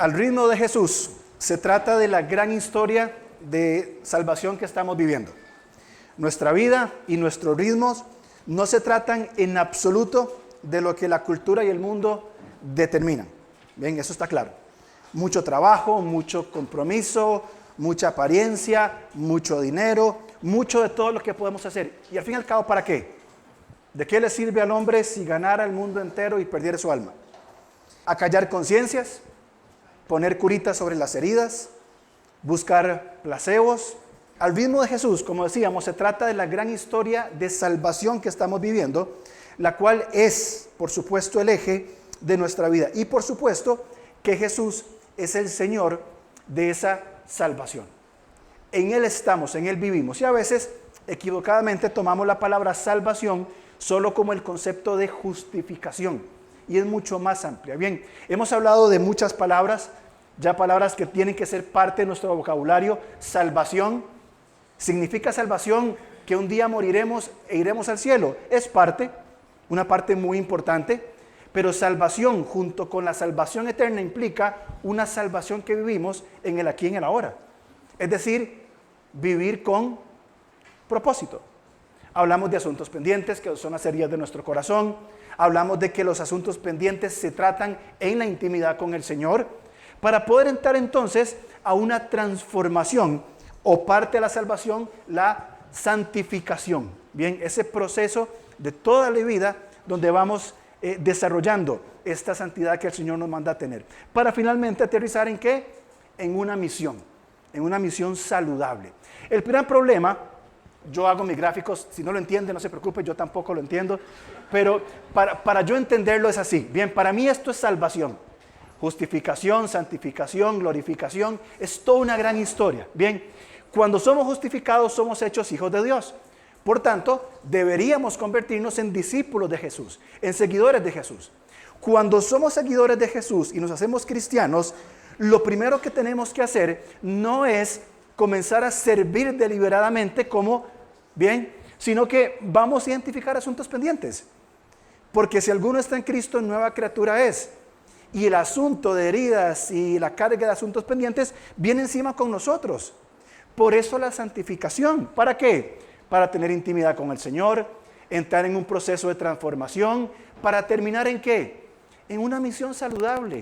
Al ritmo de Jesús se trata de la gran historia de salvación que estamos viviendo. Nuestra vida y nuestros ritmos no se tratan en absoluto de lo que la cultura y el mundo determinan. Bien, eso está claro. Mucho trabajo, mucho compromiso, mucha apariencia, mucho dinero, mucho de todo lo que podemos hacer. Y al fin y al cabo, ¿para qué? ¿De qué le sirve al hombre si ganara el mundo entero y perdiera su alma? Acallar conciencias, poner curitas sobre las heridas, buscar placebos. Al ritmo de Jesús, como decíamos, se trata de la gran historia de salvación que estamos viviendo, la cual es, por supuesto, el eje de nuestra vida. Y por supuesto que Jesús es el Señor de esa salvación. En Él estamos, en Él vivimos. Y a veces, equivocadamente, tomamos la palabra salvación solo como el concepto de justificación. Y es mucho más amplia. Bien, hemos hablado de muchas palabras, ya palabras que tienen que ser parte de nuestro vocabulario. Salvación, ¿significa salvación que un día moriremos e iremos al cielo? Es parte, una parte muy importante, pero salvación junto con la salvación eterna implica una salvación que vivimos en el aquí y en el ahora. Es decir, vivir con propósito. Hablamos de asuntos pendientes, que son las heridas de nuestro corazón. Hablamos de que los asuntos pendientes se tratan en la intimidad con el Señor, para poder entrar entonces a una transformación o parte de la salvación, la santificación. Bien, ese proceso de toda la vida donde vamos desarrollando esta santidad que el Señor nos manda a tener. Para finalmente aterrizar ¿en qué? En una misión saludable. El gran problema, yo hago mis gráficos, si no lo entiende no se preocupe, yo tampoco lo entiendo, pero para yo entenderlo es así. Bien, para mí esto es salvación. Justificación, santificación, glorificación, es toda una gran historia. Bien, cuando somos justificados somos hechos hijos de Dios. Por tanto, deberíamos convertirnos en discípulos de Jesús, en seguidores de Jesús. Cuando somos seguidores de Jesús y nos hacemos cristianos, lo primero que tenemos que hacer no es comenzar a servir deliberadamente sino que vamos a identificar asuntos pendientes. Porque si alguno está en Cristo, nueva criatura es. Y el asunto de heridas y la carga de asuntos pendientes viene encima con nosotros. Por eso la santificación. ¿Para qué? Para tener intimidad con el Señor, entrar en un proceso de transformación, para terminar ¿en qué? En una misión saludable,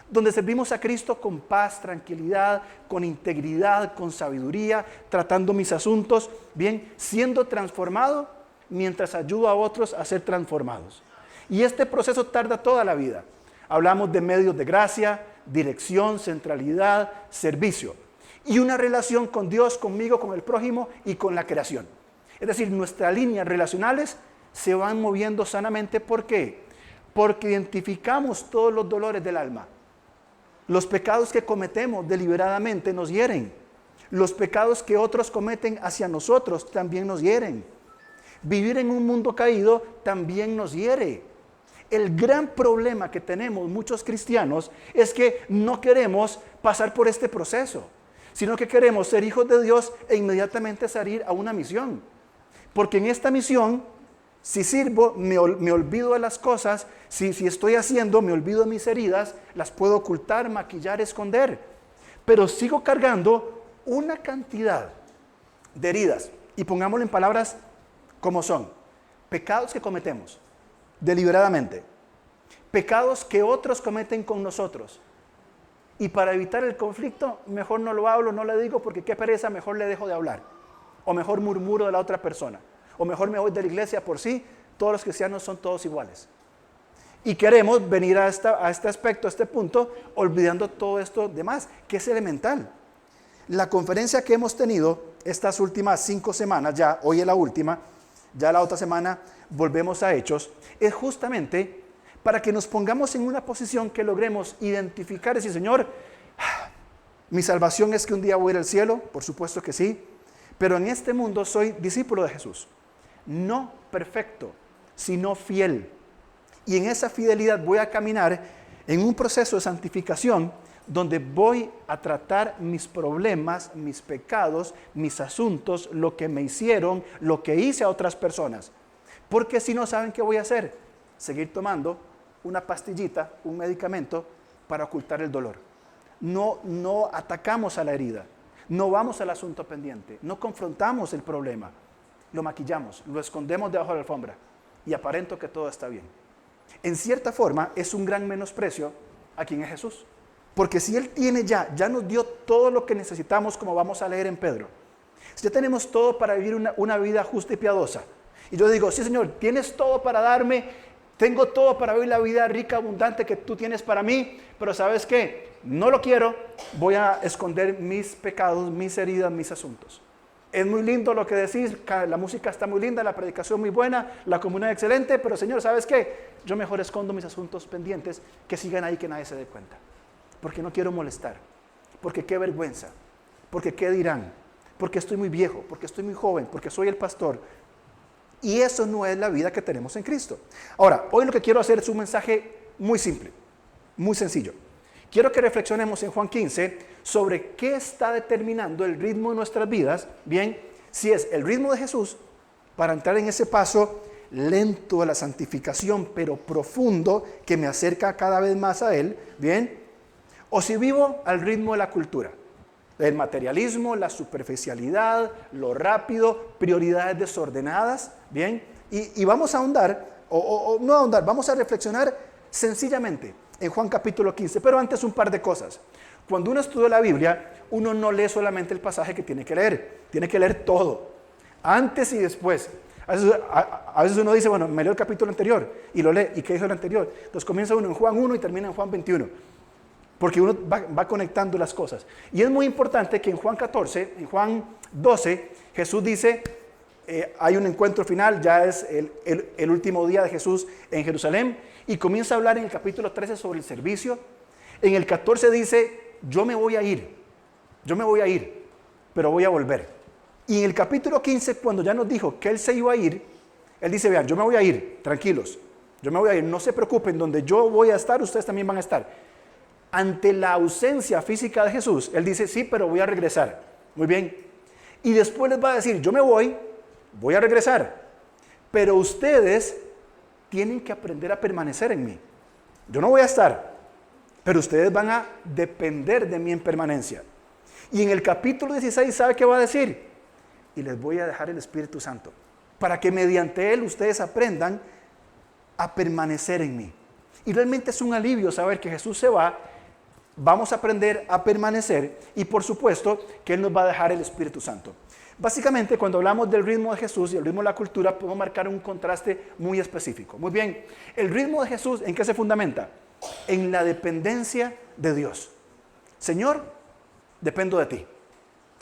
donde servimos a Cristo con paz, tranquilidad, con integridad, con sabiduría, tratando mis asuntos, bien, siendo transformado mientras ayudo a otros a ser transformados. Y este proceso tarda toda la vida. Hablamos de medios de gracia, dirección, centralidad, servicio. Y una relación con Dios, conmigo, con el prójimo y con la creación. Es decir, nuestras líneas relacionales se van moviendo sanamente. ¿Por qué? Porque identificamos todos los dolores del alma. Los pecados que cometemos deliberadamente nos hieren. Los pecados que otros cometen hacia nosotros también nos hieren. Vivir en un mundo caído también nos hiere. El gran problema que tenemos muchos cristianos es que no queremos pasar por este proceso, sino que queremos ser hijos de Dios e inmediatamente salir a una misión. Porque en esta misión, si sirvo, me olvido de las cosas. Si estoy haciendo, me olvido de mis heridas, las puedo ocultar, maquillar, esconder. Pero sigo cargando una cantidad de heridas. Y pongámoslo en palabras como son. Pecados que cometemos deliberadamente. Pecados que otros cometen con nosotros. Y para evitar el conflicto, mejor no lo hablo, no le digo, porque qué pereza, mejor le dejo de hablar. O mejor murmuro de la otra persona. O mejor me voy de la iglesia por sí. Todos los cristianos son todos iguales. Y queremos venir a este aspecto, a este punto, olvidando todo esto demás, que es elemental. La conferencia que hemos tenido estas últimas 5 semanas, ya hoy es la última, ya la otra semana volvemos a Hechos, es justamente para que nos pongamos en una posición que logremos identificar y decir, Señor, mi salvación es que un día voy a ir al cielo, por supuesto que sí, pero en este mundo soy discípulo de Jesús, no perfecto, sino fiel. Y en esa fidelidad voy a caminar en un proceso de santificación donde voy a tratar mis problemas, mis pecados, mis asuntos, lo que me hicieron, lo que hice a otras personas. Porque si no, ¿saben qué voy a hacer? Seguir tomando una pastillita, un medicamento para ocultar el dolor. no atacamos a la herida, no vamos al asunto pendiente, no confrontamos el problema, lo maquillamos, lo escondemos debajo de la alfombra y aparento que todo está bien. En cierta forma es un gran menosprecio a quien es Jesús, porque si Él tiene ya nos dio todo lo que necesitamos, como vamos a leer en Pedro. Si ya tenemos todo para vivir una vida justa y piadosa, y yo digo, sí Señor, tienes todo para darme, tengo todo para vivir la vida rica, abundante que tú tienes para mí, pero ¿sabes qué? No lo quiero, voy a esconder mis pecados, mis heridas, mis asuntos. Es muy lindo lo que decís, la música está muy linda, la predicación muy buena, la comunión excelente, pero Señor, ¿sabes qué? Yo mejor escondo mis asuntos pendientes que sigan ahí, que nadie se dé cuenta. Porque no quiero molestar, porque qué vergüenza, porque qué dirán, porque estoy muy viejo, porque estoy muy joven, porque soy el pastor. Y eso no es la vida que tenemos en Cristo. Ahora, hoy lo que quiero hacer es un mensaje muy simple, muy sencillo. Quiero que reflexionemos en Juan 15 sobre qué está determinando el ritmo de nuestras vidas, bien, si es el ritmo de Jesús, para entrar en ese paso lento de la santificación, pero profundo, que me acerca cada vez más a Él, bien, o si vivo al ritmo de la cultura, el materialismo, la superficialidad, lo rápido, prioridades desordenadas, bien, y vamos a ahondar, o no ahondar, vamos a reflexionar sencillamente en Juan capítulo 15, pero antes un par de cosas. Cuando uno estudia la Biblia, uno no lee solamente el pasaje que tiene que leer todo, antes y después. A veces uno dice, bueno, me leo el capítulo anterior, y lo lee, ¿y qué dijo el anterior? Entonces comienza uno en Juan 1 y termina en Juan 21. Porque uno va conectando las cosas. Y es muy importante que en Juan 14, en Juan 12, Jesús dice, hay un encuentro final, ya es el último día de Jesús en Jerusalén, y comienza a hablar en el capítulo 13 sobre el servicio. En el 14 dice, yo me voy a ir, pero voy a volver. Y en el capítulo 15, cuando ya nos dijo que Él se iba a ir, Él dice, vean, yo me voy a ir, tranquilos, yo me voy a ir, no se preocupen, donde yo voy a estar, ustedes también van a estar. Ante la ausencia física de Jesús, Él dice, sí, pero voy a regresar. Muy bien. Y después les va a decir, yo me voy a regresar, pero ustedes tienen que aprender a permanecer en mí. Yo no voy a estar, pero ustedes van a depender de mí en permanencia. Y en el capítulo 16, ¿sabe qué va a decir? Y les voy a dejar el Espíritu Santo, para que mediante Él ustedes aprendan a permanecer en mí. Y realmente es un alivio saber que Jesús se va. Vamos a aprender a permanecer y por supuesto que Él nos va a dejar el Espíritu Santo. Básicamente, cuando hablamos del ritmo de Jesús y el ritmo de la cultura, podemos marcar un contraste muy específico. Muy bien, el ritmo de Jesús, ¿en qué se fundamenta? En la dependencia de Dios. Señor, dependo de ti.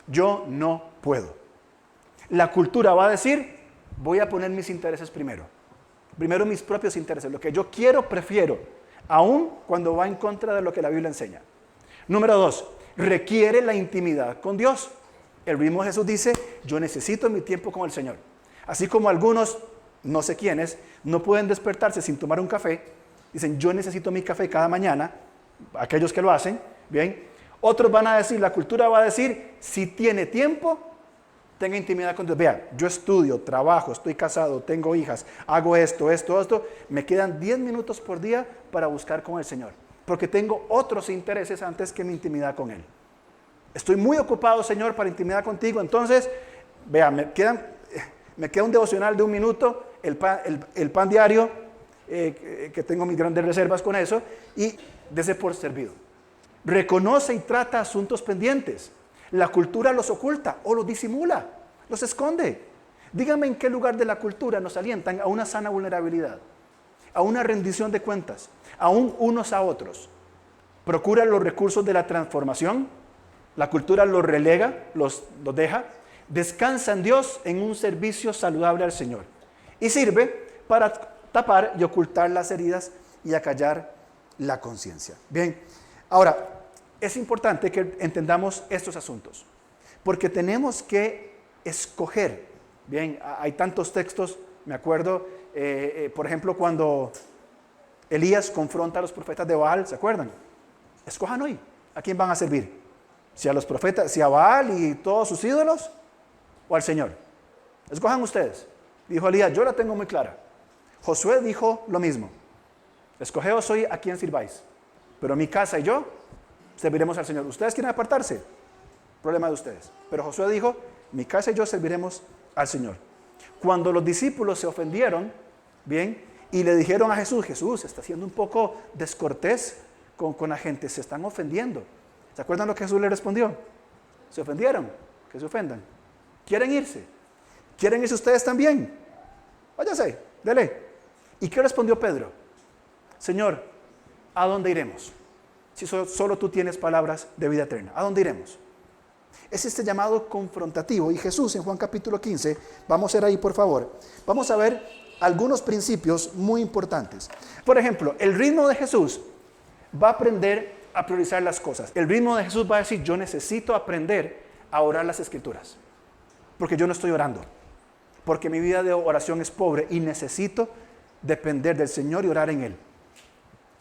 Yo no puedo. La cultura va a decir, voy a poner mis intereses primero. Primero mis propios intereses. Lo que yo quiero, prefiero. Aún cuando va en contra de lo que la Biblia enseña. Número 2, requiere la intimidad con Dios. El mismo Jesús dice, yo necesito mi tiempo con el Señor. Así como algunos, no sé quiénes, no pueden despertarse sin tomar un café. Dicen, yo necesito mi café cada mañana. Aquellos que lo hacen, bien. Otros van a decir, la cultura va a decir, si tiene tiempo, tenga intimidad con Dios. Vea, yo estudio, trabajo, estoy casado, tengo hijas, hago esto, me quedan 10 minutos por día para buscar con el Señor, porque tengo otros intereses antes que mi intimidad con Él. Estoy muy ocupado, Señor, para intimidad contigo, entonces, vea, me queda un devocional de 1 minuto, el pan diario, que tengo mis grandes reservas con eso, y dése por servido. Reconoce y trata asuntos pendientes. La cultura los oculta o los disimula, los esconde. Dígame en qué lugar de la cultura nos alientan a una sana vulnerabilidad, a una rendición de cuentas, aún unos a otros. Procura los recursos de la transformación, la cultura los relega, los deja. Descansa en Dios en un servicio saludable al Señor. Y sirve para tapar y ocultar las heridas y acallar la conciencia. Bien, ahora, es importante que entendamos estos asuntos, porque tenemos que escoger. Bien, hay tantos textos, me acuerdo, por ejemplo, cuando Elías confronta a los profetas de Baal, ¿se acuerdan? Escojan hoy, ¿a quién van a servir? Si a los profetas, si a Baal y todos sus ídolos, o al Señor. Escojan ustedes. Dijo Elías, yo la tengo muy clara. Josué dijo lo mismo. Escogeos hoy a quién sirváis, pero mi casa y yo serviremos al Señor. ¿Ustedes quieren apartarse? Problema de ustedes. Pero Josué dijo, mi casa y yo serviremos al Señor. Cuando los discípulos se ofendieron, bien, y le dijeron a Jesús, Jesús, está siendo un poco descortés con la gente, se están ofendiendo. ¿Se acuerdan lo que Jesús le respondió? Se ofendieron, que se ofendan. ¿Quieren irse? ¿Quieren irse ustedes también? Váyase, dele. ¿Y qué respondió Pedro? Señor, ¿a dónde iremos? Si solo tú tienes palabras de vida eterna, ¿a dónde iremos? Es este llamado confrontativo. Y Jesús en Juan capítulo 15, vamos a ir ahí por favor, vamos a ver algunos principios muy importantes. Por ejemplo, el ritmo de Jesús va a aprender a priorizar las cosas. El ritmo de Jesús va a decir, yo necesito aprender a orar las Escrituras, porque yo no estoy orando, porque mi vida de oración es pobre y necesito depender del Señor y orar en Él.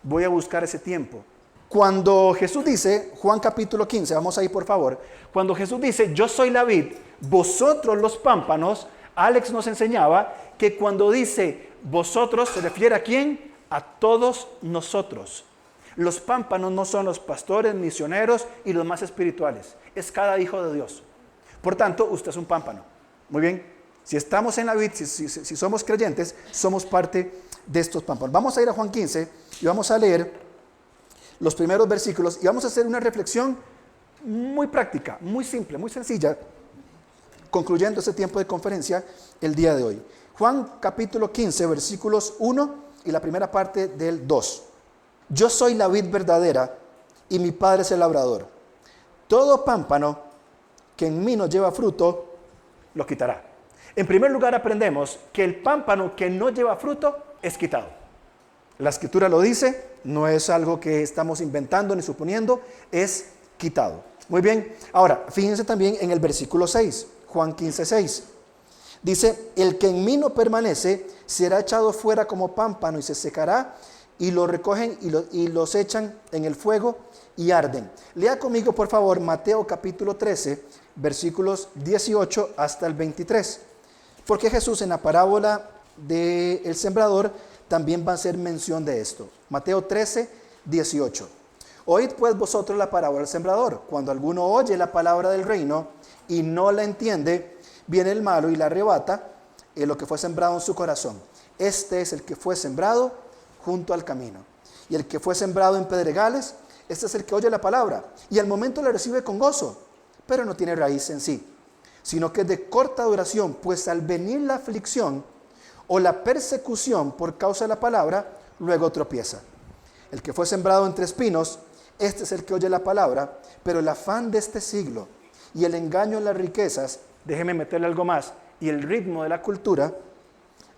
Voy a buscar ese tiempo. Cuando Jesús dice, Juan capítulo 15, vamos ahí por favor, cuando Jesús dice, yo soy la vid, vosotros los pámpanos, Alex nos enseñaba que cuando dice vosotros, se refiere a quién? A todos nosotros. Los pámpanos no son los pastores, misioneros y los más espirituales, es cada hijo de Dios. Por tanto, usted es un pámpano. Muy bien, si estamos en la vid, si somos creyentes, somos parte de estos pámpanos. Vamos a ir a Juan 15 y vamos a leer los primeros versículos y vamos a hacer una reflexión muy práctica, muy simple, muy sencilla, concluyendo este tiempo de conferencia el día de hoy. Juan capítulo 15, versículos 1 y la primera parte del 2. Yo soy la vid verdadera y mi Padre es el labrador. Todo pámpano que en mí no lleva fruto, lo quitará. En primer lugar aprendemos que el pámpano que no lleva fruto es quitado. La Escritura lo dice, no es algo que estamos inventando ni suponiendo, es quitado. Muy bien, ahora fíjense también en el versículo 6, Juan 15, 6. Dice, el que en mí no permanece será echado fuera como pámpano y se secará, y lo recogen y los echan en el fuego y arden. Lea conmigo por favor Mateo capítulo 13, versículos 18 hasta el 23. Porque Jesús en la parábola del sembrador también va a hacer mención de esto. Mateo 13, 18. Oíd pues vosotros la parábola del sembrador. Cuando alguno oye la palabra del reino y no la entiende, viene el malo y la arrebata lo que fue sembrado en su corazón. Este es el que fue sembrado junto al camino. Y el que fue sembrado en pedregales, este es el que oye la palabra y al momento la recibe con gozo, pero no tiene raíz en sí, sino que es de corta duración, pues al venir la aflicción o la persecución por causa de la palabra, luego tropieza. El que fue sembrado entre espinos, este es el que oye la palabra, pero el afán de este siglo y el engaño en las riquezas, déjeme meterle algo más, y el ritmo de la cultura,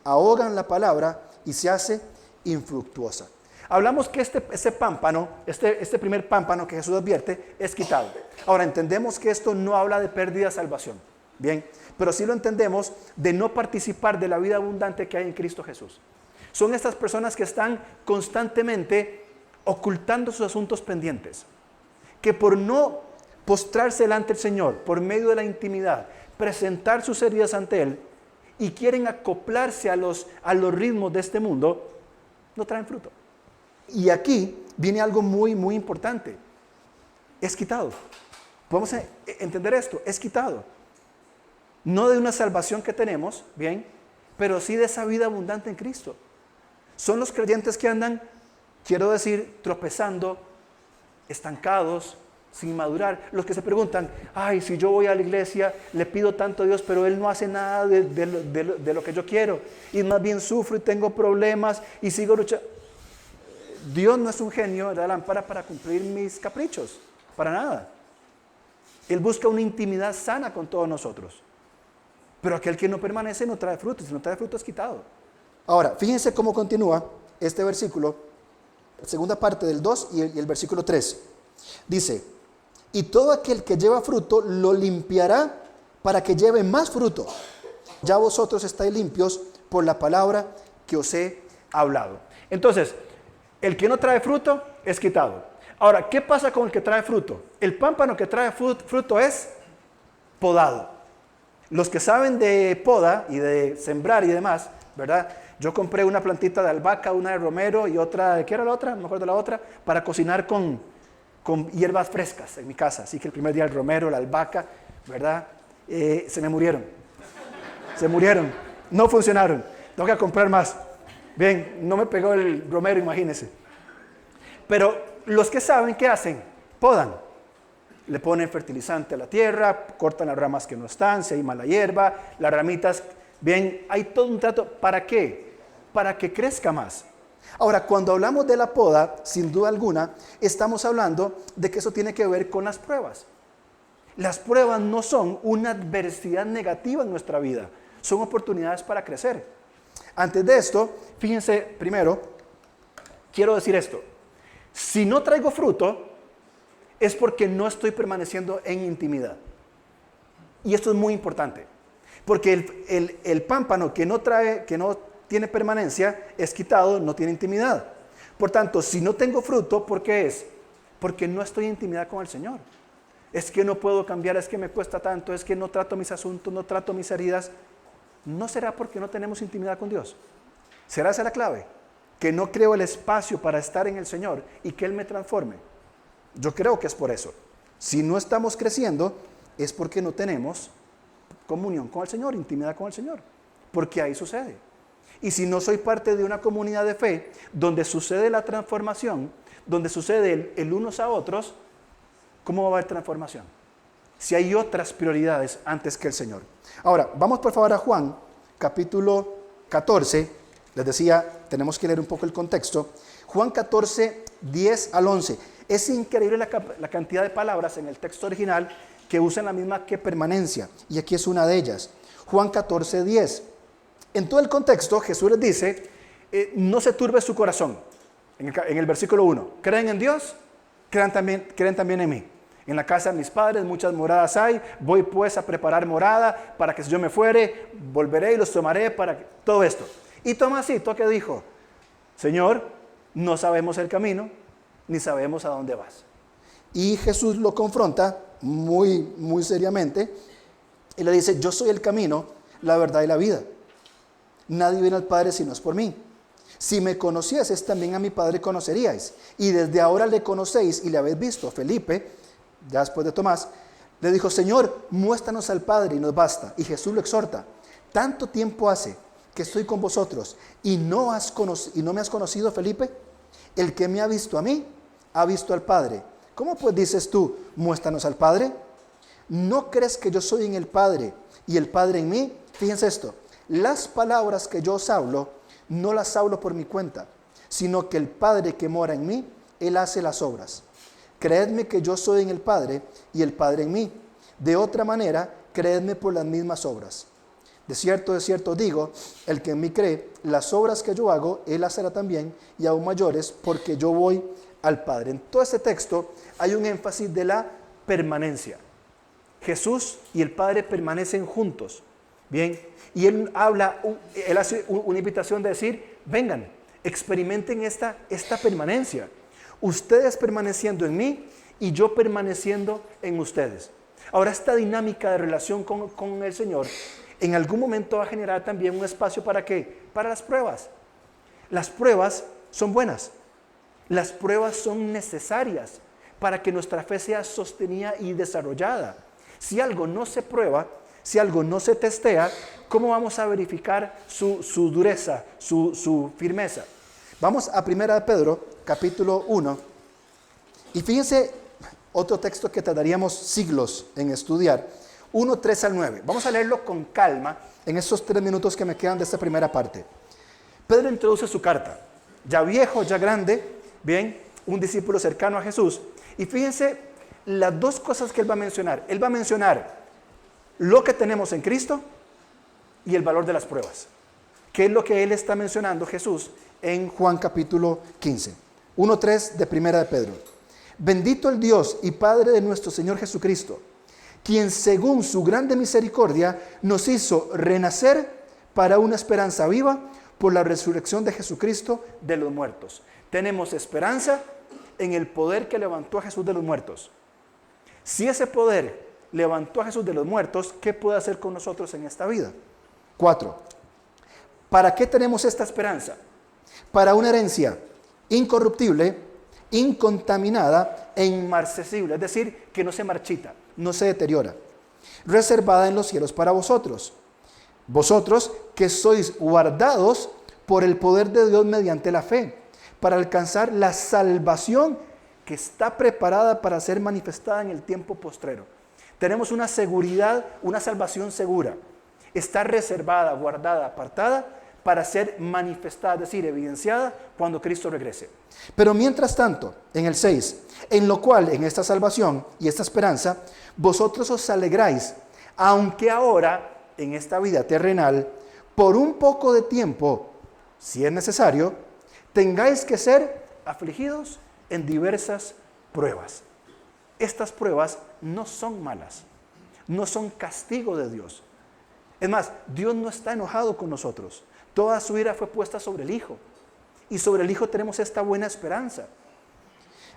ahogan la palabra y se hace infructuosa. Hablamos que este pámpano, este primer pámpano que Jesús advierte, es quitado. Ahora entendemos que esto no habla de pérdida de salvación, bien, pero sí lo entendemos de no participar de la vida abundante que hay en Cristo Jesús. Son estas personas que están constantemente ocultando sus asuntos pendientes, que por no postrarse delante del Señor, por medio de la intimidad, presentar sus heridas ante Él y quieren acoplarse a los ritmos de este mundo, no traen fruto. Y aquí viene algo muy, muy importante. Es quitado. Podemos entender esto, es quitado. No de una salvación que tenemos, bien, pero sí de esa vida abundante en Cristo. Son los creyentes que andan, quiero decir, tropezando, estancados, sin madurar. Los que se preguntan, ay, si yo voy a la iglesia, le pido tanto a Dios, pero Él no hace nada de lo que yo quiero. Y más bien sufro y tengo problemas y sigo luchando. Dios no es un genio de la lámpara para cumplir mis caprichos, para nada. Él busca una intimidad sana con todos nosotros. Pero aquel que no permanece no trae fruto, si no trae fruto es quitado. Ahora, fíjense cómo continúa este versículo, la segunda parte del 2 y el versículo 3. Dice, y todo aquel que lleva fruto lo limpiará para que lleve más fruto. Ya vosotros estáis limpios por la palabra que os he hablado. Entonces, el que no trae fruto es quitado. Ahora, ¿qué pasa con el que trae fruto? El pámpano que trae fruto es podado. Los que saben de poda y de sembrar y demás, ¿verdad? Yo compré una plantita de albahaca, una de romero y otra, ¿qué era la otra? No me acuerdo la otra, para cocinar con con hierbas frescas en mi casa. Así que el primer día el romero, la albahaca, ¿verdad? Se me murieron. Se murieron. No funcionaron. Tengo que comprar más. Bien, no me pegó el romero, imagínense. Pero los que saben, ¿qué hacen? Podan. Le ponen fertilizante a la tierra, cortan las ramas que no están, si hay mala hierba, las ramitas. Bien, hay todo un trato. ¿Para qué? Para que crezca más. Ahora, cuando hablamos de la poda, sin duda alguna, estamos hablando de que eso tiene que ver con las pruebas. Las pruebas no son una adversidad negativa en nuestra vida, son oportunidades para crecer. Antes de esto, fíjense, primero, quiero decir esto. Si no traigo fruto, es porque no estoy permaneciendo en intimidad. Y esto es muy importante, porque el pámpano que no tiene permanencia es quitado, no tiene intimidad. Por tanto, si no tengo fruto, ¿por qué es? Porque no estoy en intimidad con el Señor. Es que no puedo cambiar, es que me cuesta tanto, es que no trato mis asuntos, no trato mis heridas. ¿No será porque no tenemos intimidad con Dios? ¿Será esa la clave? Que no creo el espacio para estar en el Señor y que Él me transforme. Yo creo que es por eso. Si no estamos creciendo, es porque no tenemos comunión con el Señor, intimidad con el Señor. Porque ahí sucede. Y si no soy parte de una comunidad de fe, donde sucede la transformación, donde sucede el unos a otros, ¿cómo va a haber transformación? Si hay otras prioridades antes que el Señor. Ahora, vamos por favor a Juan, capítulo 14. Les decía, tenemos que leer un poco el contexto. Juan 14, 10 al 11. Es increíble la cantidad de palabras en el texto original que usan la misma que permanencia. Y aquí es una de ellas. Juan 14, 10. En todo el contexto, Jesús les dice, no se turbe su corazón. En el versículo 1. ¿Creen en Dios? Creen también en mí. En la casa de mis padres muchas moradas hay. Voy pues a preparar morada para que si yo me fuere, volveré y los tomaré para todo esto. Y Tomasito, ¿qué dijo? Señor, no sabemos el camino, ni sabemos a dónde vas. Y Jesús lo confronta muy, muy seriamente y le dice, yo soy el camino, la verdad y la vida. Nadie viene al Padre si no es por mí. Si me conocieses, también a mi Padre conoceríais. Y desde ahora le conocéis y le habéis visto. Felipe, ya después de Tomás, le dijo, Señor, muéstranos al Padre y nos basta. Y Jesús lo exhorta, tanto tiempo hace que estoy con vosotros y no me has conocido, Felipe. El que me ha visto a mí, ha visto al Padre. ¿Cómo pues dices tú, muéstranos al Padre? ¿No crees que yo soy en el Padre y el Padre en mí? Fíjense esto, las palabras que yo os hablo, no las hablo por mi cuenta, sino que el Padre que mora en mí, Él hace las obras. Creedme que yo soy en el Padre y el Padre en mí. De otra manera, creedme por las mismas obras. De cierto digo, el que en mí cree, las obras que yo hago, Él las hará también, y aún mayores, porque yo voy al Padre. En todo este texto hay un énfasis de la permanencia. Jesús y el Padre permanecen juntos. Bien, y Él hace una invitación de decir, vengan, experimenten esta permanencia. Ustedes permaneciendo en mí y yo permaneciendo en ustedes. Ahora, esta dinámica de relación con el Señor en algún momento va a generar también un espacio ¿para qué? Para las pruebas. Las pruebas son buenas. Las pruebas son necesarias para que nuestra fe sea sostenida y desarrollada. Si algo no se prueba, si algo no se testea, ¿cómo vamos a verificar su dureza, su firmeza? Vamos a 1 Pedro, capítulo 1. Y fíjense otro texto que tardaríamos siglos en estudiar. 1, 3 al 9. Vamos a leerlo con calma en estos 3 minutos que me quedan de esta primera parte. Pedro introduce su carta. Ya viejo, ya grande, bien, un discípulo cercano a Jesús. Y fíjense las dos cosas que él va a mencionar. Él va a mencionar lo que tenemos en Cristo y el valor de las pruebas. ¿Qué es lo que él está mencionando, Jesús, en Juan capítulo 15? 1:3 de 1 de Pedro. Bendito el Dios y Padre de nuestro Señor Jesucristo, quien según su grande misericordia nos hizo renacer para una esperanza viva por la resurrección de Jesucristo de los muertos. Tenemos esperanza en el poder que levantó a Jesús de los muertos. Si ese poder levantó a Jesús de los muertos, ¿qué puede hacer con nosotros en esta vida? 4. ¿Para qué tenemos esta esperanza? Para una herencia incorruptible, incontaminada e inmarcesible, es decir, que no se marchita, no se deteriora, reservada en los cielos para vosotros. Vosotros que sois guardados por el poder de Dios mediante la fe, para alcanzar la salvación que está preparada para ser manifestada en el tiempo postrero. Tenemos una seguridad, una salvación segura. Está reservada, guardada, apartada para ser manifestada, es decir, evidenciada cuando Cristo regrese. Pero mientras tanto, en el 6, en lo cual, en esta salvación y esta esperanza, vosotros os alegráis, aunque ahora, en esta vida terrenal, por un poco de tiempo, si es necesario, tengáis que ser afligidos en diversas pruebas. Estas pruebas no son malas, no son castigo de Dios. Es más, Dios no está enojado con nosotros. Toda su ira fue puesta sobre el Hijo. Y sobre el Hijo tenemos esta buena esperanza.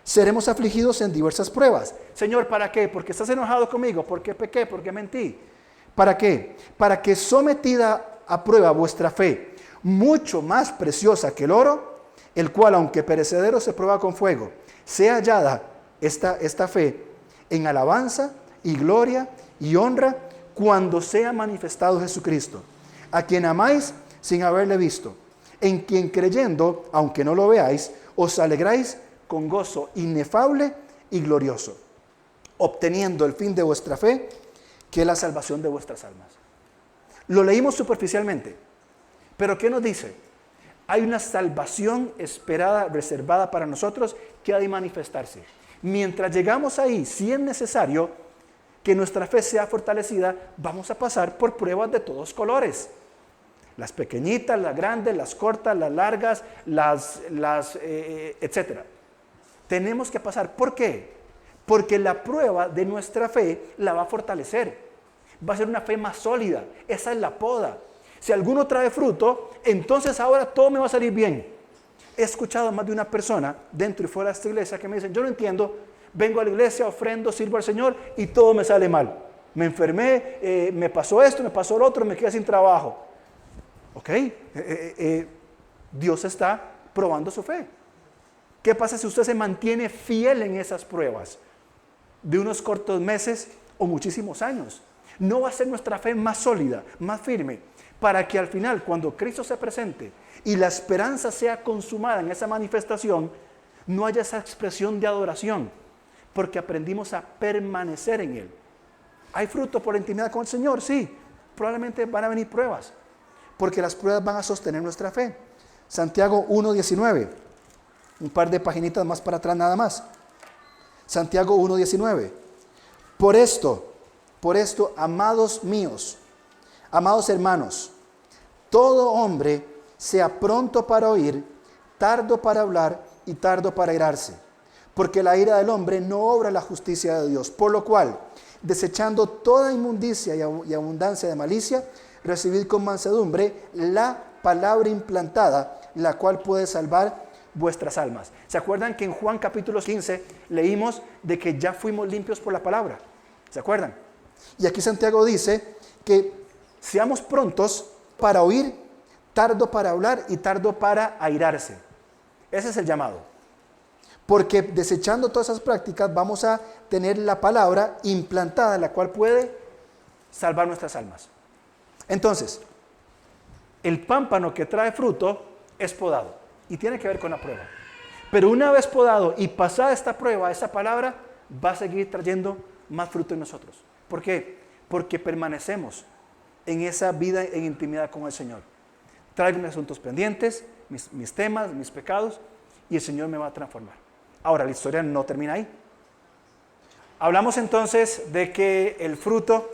Seremos afligidos en diversas pruebas. Señor, ¿para qué? ¿Porque estás enojado conmigo? ¿Por qué pequé? ¿Por qué mentí? ¿Para qué? Para que sometida a prueba vuestra fe, mucho más preciosa que el oro, el cual, aunque perecedero, se prueba con fuego, sea hallada esta fe en alabanza y gloria y honra cuando sea manifestado Jesucristo, a quien amáis sin haberle visto, en quien creyendo, aunque no lo veáis, os alegráis con gozo inefable y glorioso, obteniendo el fin de vuestra fe, que es la salvación de vuestras almas. Lo leímos superficialmente, pero ¿qué nos dice? Hay una salvación esperada, reservada para nosotros, que ha de manifestarse. Mientras llegamos ahí, si es necesario que nuestra fe sea fortalecida, vamos a pasar por pruebas de todos colores. Las pequeñitas, las grandes, las cortas, las largas, etcétera. Tenemos que pasar. ¿Por qué? Porque la prueba de nuestra fe la va a fortalecer. Va a ser una fe más sólida. Esa es la poda. Si alguno trae fruto, entonces ahora todo me va a salir bien. He escuchado a más de una persona dentro y fuera de esta iglesia que me dicen, yo no entiendo, vengo a la iglesia, ofrendo, sirvo al Señor y todo me sale mal. Me enfermé, me pasó esto, me pasó lo otro, me quedé sin trabajo. ¿Ok? Dios está probando su fe. ¿Qué pasa si usted se mantiene fiel en esas pruebas? De unos cortos meses o muchísimos años. No va a ser nuestra fe más sólida, más firme, para que al final, cuando Cristo se presente y la esperanza sea consumada en esa manifestación, no haya esa expresión de adoración, porque aprendimos a permanecer en Él. ¿Hay fruto por la intimidad con el Señor? Sí, probablemente van a venir pruebas, porque las pruebas van a sostener nuestra fe. Santiago 1:19, un par de paginitas más para atrás nada más. Santiago 1:19. Por esto, amados míos, amados hermanos, todo hombre sea pronto para oír, tardo para hablar y tardo para airarse, porque la ira del hombre no obra la justicia de Dios. Por lo cual, desechando toda inmundicia y abundancia de malicia, recibid con mansedumbre la palabra implantada, la cual puede salvar vuestras almas. ¿Se acuerdan que en Juan capítulo 15 leímos de que ya fuimos limpios por la palabra? ¿Se acuerdan? Y aquí Santiago dice que seamos prontos para oír, tardo para hablar y tardo para airarse. Ese es el llamado. Porque desechando todas esas prácticas vamos a tener la palabra implantada, la cual puede salvar nuestras almas. Entonces, el pámpano que trae fruto es podado y tiene que ver con la prueba. Pero una vez podado y pasada esta prueba, esa palabra va a seguir trayendo más fruto en nosotros. ¿Por qué? Porque permanecemos en esa vida en intimidad con el Señor. Traigo mis asuntos pendientes, mis temas, mis pecados, y el Señor me va a transformar. Ahora, la historia no termina ahí. Hablamos entonces de que el fruto,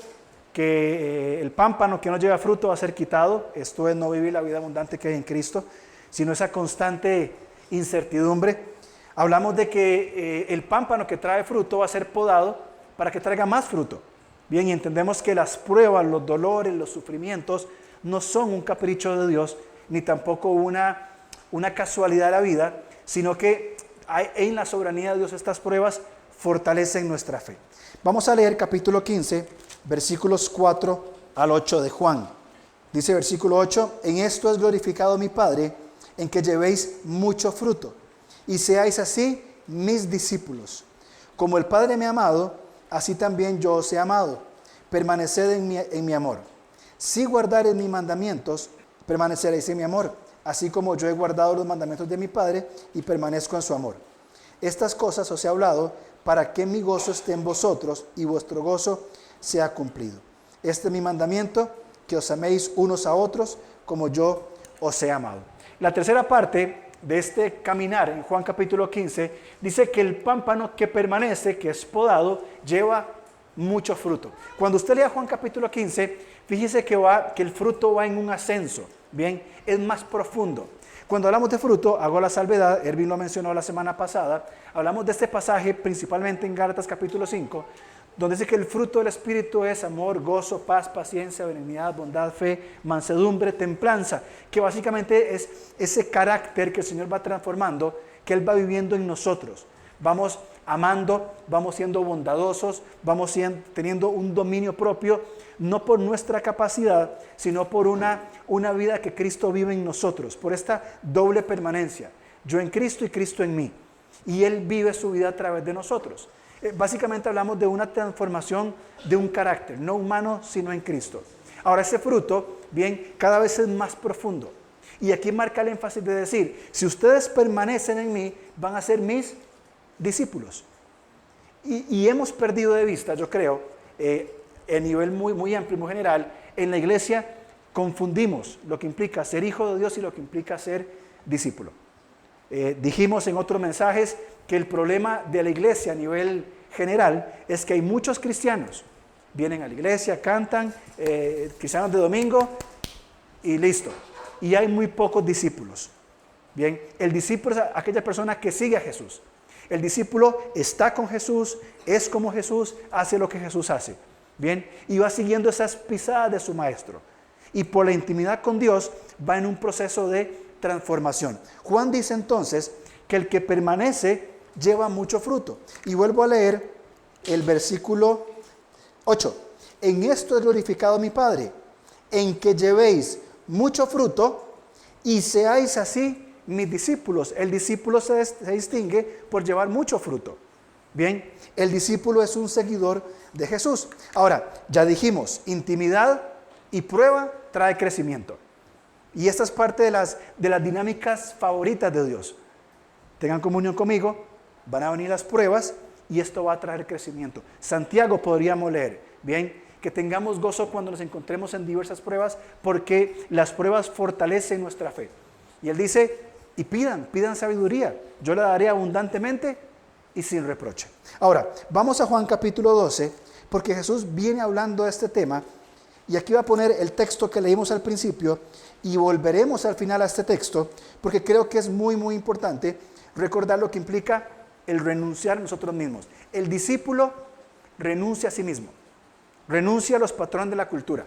que el pámpano que no lleva fruto va a ser quitado. Esto es no vivir la vida abundante que hay en Cristo, sino esa constante incertidumbre. Hablamos de que el pámpano que trae fruto va a ser podado para que traiga más fruto. Bien, y entendemos que las pruebas, los dolores, los sufrimientos no son un capricho de Dios, ni tampoco una casualidad de la vida, sino que en la soberanía de Dios estas pruebas fortalecen nuestra fe. Vamos a leer capítulo 15, versículos 4 al 8 de Juan. Dice versículo 8, en esto es glorificado mi Padre, en que llevéis mucho fruto, y seáis así mis discípulos. Como el Padre me ha amado, así también yo os he amado. Permaneced en mi amor. Si guardareis mis mandamientos, permaneceréis en mi amor, así como yo he guardado los mandamientos de mi Padre y permanezco en su amor. Estas cosas os he hablado para que mi gozo esté en vosotros y vuestro gozo sea cumplido. Este es mi mandamiento, que os améis unos a otros como yo os he amado. La tercera parte de este caminar en Juan capítulo 15 dice que el pámpano que permanece, que es podado, lleva mucho fruto. Cuando usted lea Juan capítulo 15, fíjese que el fruto va en un ascenso, bien, es más profundo. Cuando hablamos de fruto, hago la salvedad, Erwin lo mencionó la semana pasada, hablamos de este pasaje principalmente en Gálatas capítulo 5, donde dice que el fruto del Espíritu es amor, gozo, paz, paciencia, benignidad, bondad, fe, mansedumbre, templanza, que básicamente es ese carácter que el Señor va transformando, que Él va viviendo en nosotros. Vamos amando, vamos siendo bondadosos, vamos teniendo un dominio propio, no por nuestra capacidad, sino por una vida que Cristo vive en nosotros, por esta doble permanencia, yo en Cristo y Cristo en mí, y Él vive su vida a través de nosotros. Básicamente hablamos de una transformación de un carácter, no humano, sino en Cristo. Ahora ese fruto, bien, cada vez es más profundo, y aquí marca el énfasis de decir, si ustedes permanecen en mí, van a ser mis discípulos. Y hemos perdido de vista, yo creo, a nivel muy amplio y muy general, en la iglesia confundimos lo que implica ser hijo de Dios y lo que implica ser discípulo. Dijimos en otros mensajes que el problema de la iglesia a nivel general es que hay muchos cristianos, vienen a la iglesia, cantan, cristianos de domingo y listo. Y hay muy pocos discípulos. Bien, el discípulo es aquella persona que sigue a Jesús. El discípulo está con Jesús, es como Jesús, hace lo que Jesús hace. Bien, y va siguiendo esas pisadas de su maestro. Y por la intimidad con Dios va en un proceso de transformación. Juan dice entonces que el que permanece lleva mucho fruto. Y vuelvo a leer el versículo 8. En esto es glorificado mi Padre, en que llevéis mucho fruto y seáis así mis discípulos. El discípulo se distingue por llevar mucho fruto. Bien, el discípulo es un seguidor de Jesús. Ahora, ya dijimos, intimidad y prueba trae crecimiento. Y esta es parte de las dinámicas favoritas de Dios. Tengan comunión conmigo, van a venir las pruebas y esto va a traer crecimiento. Santiago podríamos leer, bien, que tengamos gozo cuando nos encontremos en diversas pruebas porque las pruebas fortalecen nuestra fe. Y él dice, y pidan sabiduría, yo la daré abundantemente y sin reproche. Ahora, vamos a Juan capítulo 12, porque Jesús viene hablando de este tema, y aquí va a poner el texto que leímos al principio, y volveremos al final a este texto, porque creo que es muy importante recordar lo que implica el renunciar a nosotros mismos. El discípulo renuncia a sí mismo, renuncia a los patrones de la cultura.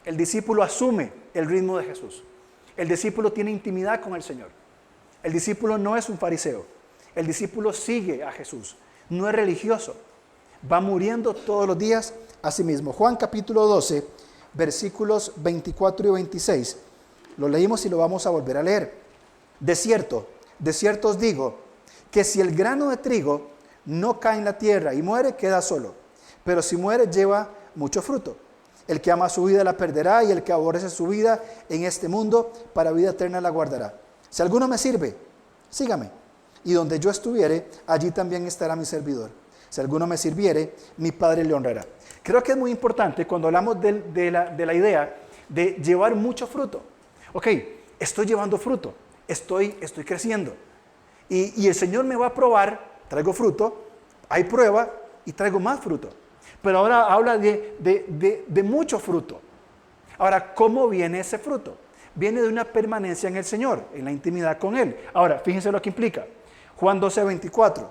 El discípulo asume el ritmo de Jesús. El discípulo tiene intimidad con el Señor. El discípulo no es un fariseo. El discípulo sigue a Jesús. No es religioso. Va muriendo todos los días a sí mismo. Juan capítulo 12, versículos 24 y 26. Lo leímos y lo vamos a volver a leer. De cierto os digo, que si el grano de trigo no cae en la tierra y muere, queda solo. Pero si muere, lleva mucho fruto. El que ama su vida la perderá, y el que aborrece su vida en este mundo, para vida eterna la guardará. Si alguno me sirve, sígame. Y donde yo estuviere, allí también estará mi servidor. Si alguno me sirviere, mi Padre le honrará. Creo que es muy importante cuando hablamos de la idea de llevar mucho fruto. Ok, estoy llevando fruto, estoy creciendo. Y el Señor me va a probar, traigo fruto, hay prueba y traigo más fruto. Pero ahora habla de mucho fruto. Ahora, ¿cómo viene ese fruto? Viene de una permanencia en el Señor, en la intimidad con Él. Ahora, fíjense lo que implica. Juan 12, 24.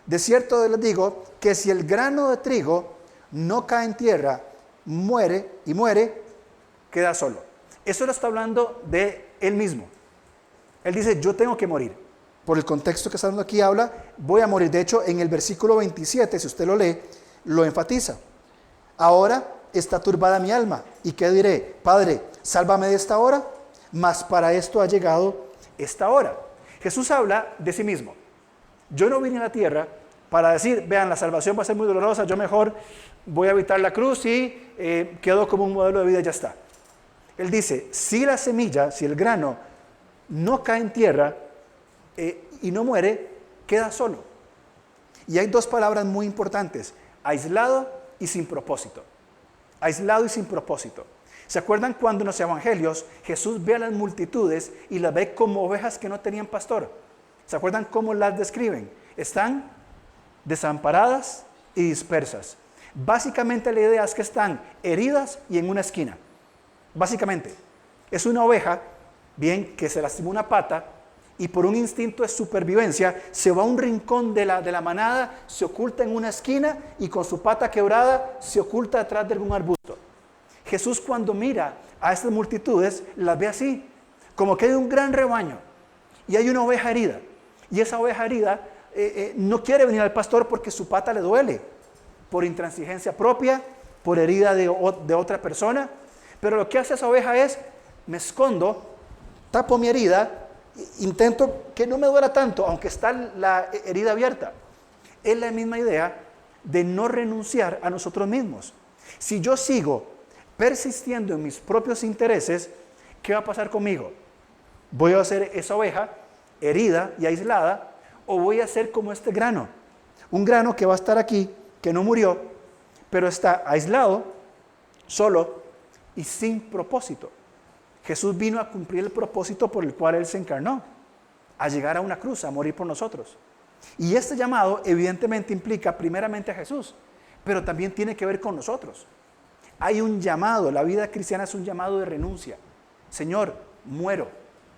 De cierto les digo que si el grano de trigo no cae en tierra, muere, queda solo. Eso lo está hablando de Él mismo. Él dice, yo tengo que morir. Por el contexto que está dando aquí habla, voy a morir. De hecho, en el versículo 27, si usted lo lee, lo enfatiza. Ahora está turbada mi alma. ¿Y qué diré? Padre, sálvame de esta hora. Mas para esto ha llegado esta hora. Jesús habla de sí mismo. Yo no vine a la tierra para decir, vean, la salvación va a ser muy dolorosa, yo mejor voy a evitar la cruz y quedo como un modelo de vida y ya está. Él dice, si la semilla, si el grano no cae en tierra y no muere, queda solo. Y hay dos palabras muy importantes, aislado y sin propósito. Aislado y sin propósito. ¿Se acuerdan cuando en los evangelios Jesús ve a las multitudes y las ve como ovejas que no tenían pastor? ¿Se acuerdan cómo las describen? Están desamparadas y dispersas. Básicamente la idea es que están heridas y en una esquina. Básicamente, es una oveja, bien, que se lastimó una pata y por un instinto de supervivencia se va a un rincón de la manada, se oculta en una esquina y con su pata quebrada se oculta detrás de algún arbusto. Jesús cuando mira a estas multitudes las ve así, como que hay un gran rebaño y hay una oveja herida. Y esa oveja herida no quiere venir al pastor porque su pata le duele, por intransigencia propia, por herida de otra persona. Pero lo que hace esa oveja es, me escondo, tapo mi herida, intento que no me duela tanto, aunque está la herida abierta. Es la misma idea de no renunciar a nosotros mismos. Si yo sigo persistiendo en mis propios intereses, ¿qué va a pasar conmigo? ¿Voy a ser esa oveja herida y aislada o voy a ser como este grano? Un grano que va a estar aquí, que no murió, pero está aislado, solo y sin propósito. Jesús vino a cumplir el propósito por el cual Él se encarnó, a llegar a una cruz, a morir por nosotros. Y este llamado evidentemente implica primeramente a Jesús, pero también tiene que ver con nosotros. Hay un llamado, la vida cristiana es un llamado de renuncia. Señor, muero.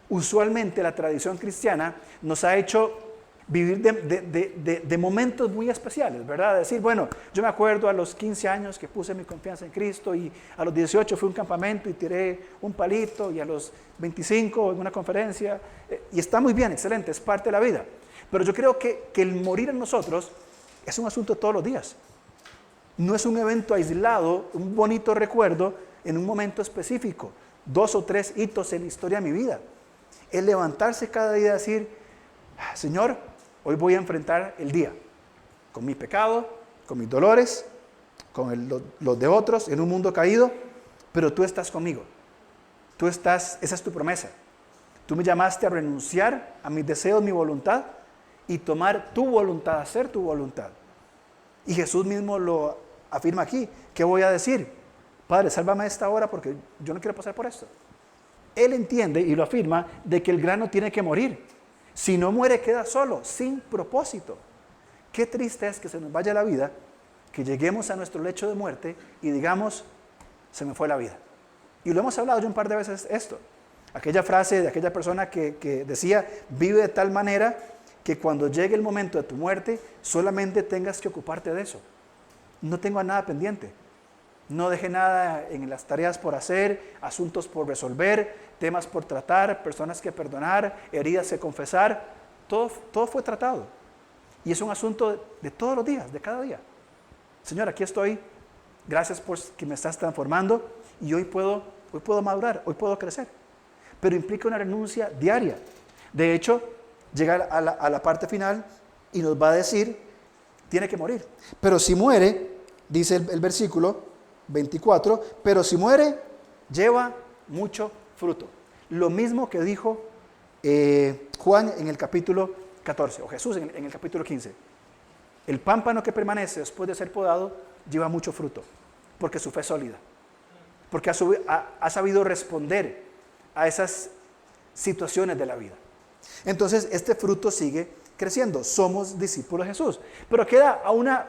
Usualmente la tradición cristiana nos ha hecho vivir de momentos muy especiales, ¿verdad? Decir, bueno, yo me acuerdo a los 15 años que puse mi confianza en Cristo y a los 18 fui a un campamento y tiré un palito y a los 25 en una conferencia. Y está muy bien, excelente, es parte de la vida. Pero yo creo que el morir en nosotros es un asunto de todos los días. No es un evento aislado, un bonito recuerdo en un momento específico, 2 o 3 hitos en la historia de mi vida. Es levantarse cada día y decir, Señor, hoy voy a enfrentar el día con mi pecado, con mis dolores, con los de otros, en un mundo caído, pero tú estás conmigo. Tú estás, esa es tu promesa. Tú me llamaste a renunciar a mis deseos, mi voluntad, y tomar tu voluntad, hacer tu voluntad. Y Jesús mismo lo afirma aquí. ¿Qué voy a decir? Padre, sálvame a esta hora porque yo no quiero pasar por esto. Él entiende y lo afirma de que el grano tiene que morir. Si no muere, queda solo, sin propósito. Qué triste es que se nos vaya la vida, que lleguemos a nuestro lecho de muerte y digamos, se me fue la vida. Y lo hemos hablado yo un par de veces esto. Aquella frase de aquella persona que decía, vive de tal manera que cuando llegue el momento de tu muerte, solamente tengas que ocuparte de eso. No tengo nada pendiente. No deje nada en las tareas por hacer, asuntos por resolver, temas por tratar, personas que perdonar, heridas que confesar. Todo fue tratado. Y es un asunto de todos los días, de cada día. Señor, aquí estoy. Gracias por que me estás transformando y hoy puedo madurar, hoy puedo crecer. Pero implica una renuncia diaria. De hecho, llegar a la parte final y nos va a decir, tiene que morir. Pero si muere, dice el versículo 24, pero si muere, lleva mucho fruto. Lo mismo que dijo Juan en el capítulo 14, o Jesús en el capítulo 15. El pámpano que permanece después de ser podado lleva mucho fruto, porque su fe es sólida, porque ha sabido responder a esas situaciones de la vida. Entonces, este fruto sigue creciendo. Somos discípulos de Jesús. Pero queda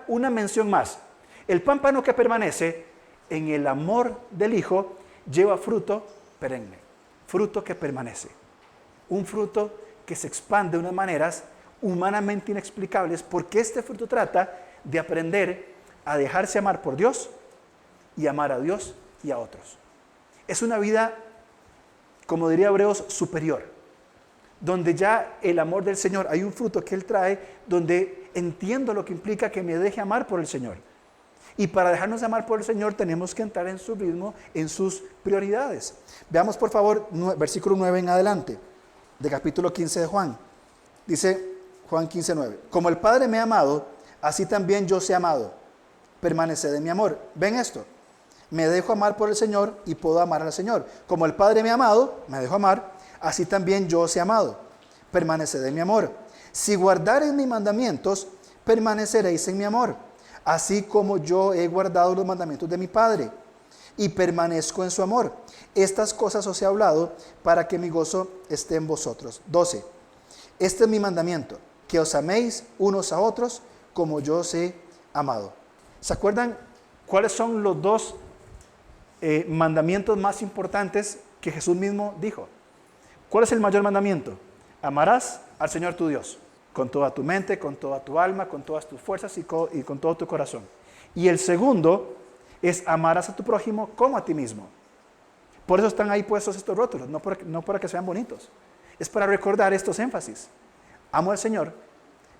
una mención más. El pámpano que permanece en el amor del Hijo lleva fruto perenne. Fruto que permanece. Un fruto que se expande de unas maneras humanamente inexplicables, porque este fruto trata de aprender a dejarse amar por Dios y amar a Dios y a otros. Es una vida, como diría Hebreos, superior, donde ya el amor del Señor, hay un fruto que Él trae, donde entiendo lo que implica que me deje amar por el Señor. Y para dejarnos amar por el Señor tenemos que entrar en su ritmo, en sus prioridades. Veamos por favor versículo 9 en adelante, de capítulo 15 de Juan. Dice Juan 15:9, como el Padre me ha amado, así también yo os he amado. Permaneced en mi amor. ¿Ven esto? Me dejo amar por el Señor y puedo amar al Señor. Como el Padre me ha amado, me dejo amar, así también yo os he amado. Permaneced en mi amor. Si guardareis mis mandamientos, permaneceréis en mi amor, así como yo he guardado los mandamientos de mi Padre y permanezco en su amor. Estas cosas os he hablado para que mi gozo esté en vosotros. 12. Este es mi mandamiento, que os améis unos a otros como yo os he amado. ¿Se acuerdan cuáles son los dos mandamientos más importantes que Jesús mismo dijo? ¿Cuál es el mayor mandamiento? Amarás al Señor tu Dios con toda tu mente, con toda tu alma, con todas tus fuerzas y con todo tu corazón. Y el segundo es amarás a tu prójimo como a ti mismo. Por eso están ahí puestos estos rótulos, no para que sean bonitos. Es para recordar estos énfasis. Amo al Señor,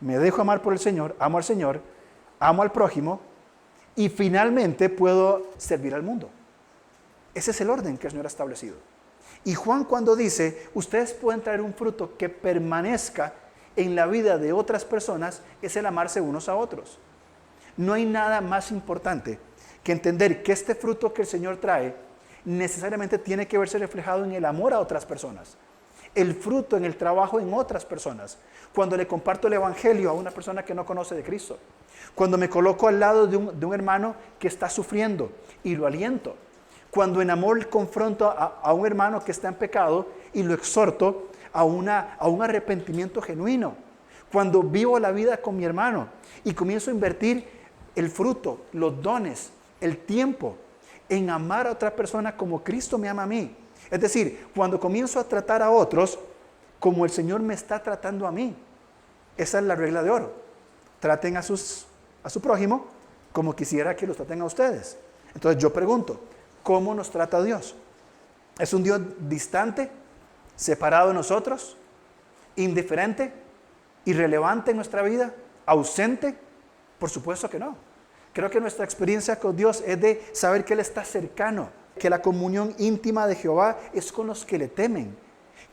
me dejo amar por el Señor, amo al Señor, amo al prójimo y finalmente puedo servir al mundo. Ese es el orden que el Señor ha establecido. Y Juan cuando dice, ustedes pueden traer un fruto que permanezca en la vida de otras personas, es el amarse unos a otros. No hay nada más importante que entender que este fruto que el Señor trae necesariamente tiene que verse reflejado en el amor a otras personas. El fruto en el trabajo en otras personas. Cuando le comparto el evangelio a una persona que no conoce de Cristo. Cuando me coloco al lado de un hermano que está sufriendo y lo aliento. Cuando en amor confronto a un hermano que está en pecado y lo exhorto a un arrepentimiento genuino. Cuando vivo la vida con mi hermano y comienzo a invertir el fruto, los dones, el tiempo en amar a otra persona como Cristo me ama a mí. Es decir, cuando comienzo a tratar a otros como el Señor me está tratando a mí. Esa es la regla de oro. Traten a su prójimo como quisiera que los traten a ustedes. Entonces yo pregunto, ¿cómo nos trata Dios? ¿Es un Dios distante, separado de nosotros, indiferente, irrelevante en nuestra vida, ausente? Por supuesto que no. Creo que nuestra experiencia con Dios es de saber que Él está cercano, que la comunión íntima de Jehová es con los que le temen,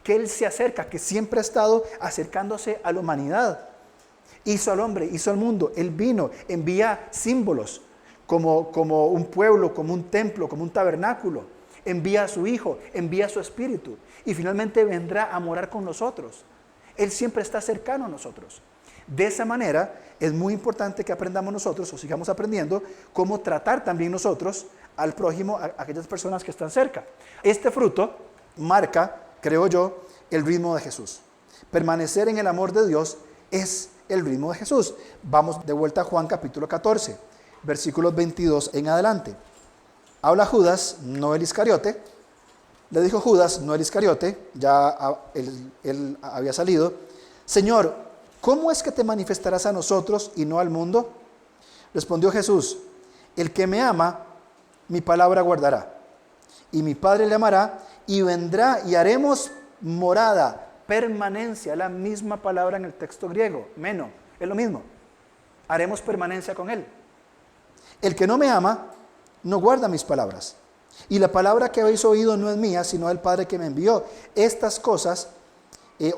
que Él se acerca, que siempre ha estado acercándose a la humanidad. Hizo al hombre, hizo al mundo, Él vino, envía símbolos como un pueblo, como un templo, como un tabernáculo. Envía a su Hijo, envía a su Espíritu y finalmente vendrá a morar con nosotros. Él siempre está cercano a nosotros. De esa manera es muy importante que aprendamos nosotros o sigamos aprendiendo cómo tratar también nosotros al prójimo, a aquellas personas que están cerca. Este fruto marca, creo yo, el ritmo de Jesús. Permanecer en el amor de Dios es el ritmo de Jesús. Vamos de vuelta a Juan capítulo 14, versículos 22 en adelante. Habla Judas, no el Iscariote. Le dijo Judas, no el Iscariote, ya él había salido. Señor, ¿cómo es que te manifestarás a nosotros y no al mundo? Respondió Jesús, el que me ama, mi palabra guardará. Y mi Padre le amará y vendrá y haremos morada, permanencia, la misma palabra en el texto griego, meno, es lo mismo. Haremos permanencia con Él. El que no me ama, no guarda mis palabras. Y la palabra que habéis oído no es mía, sino del Padre que me envió. Estas cosas,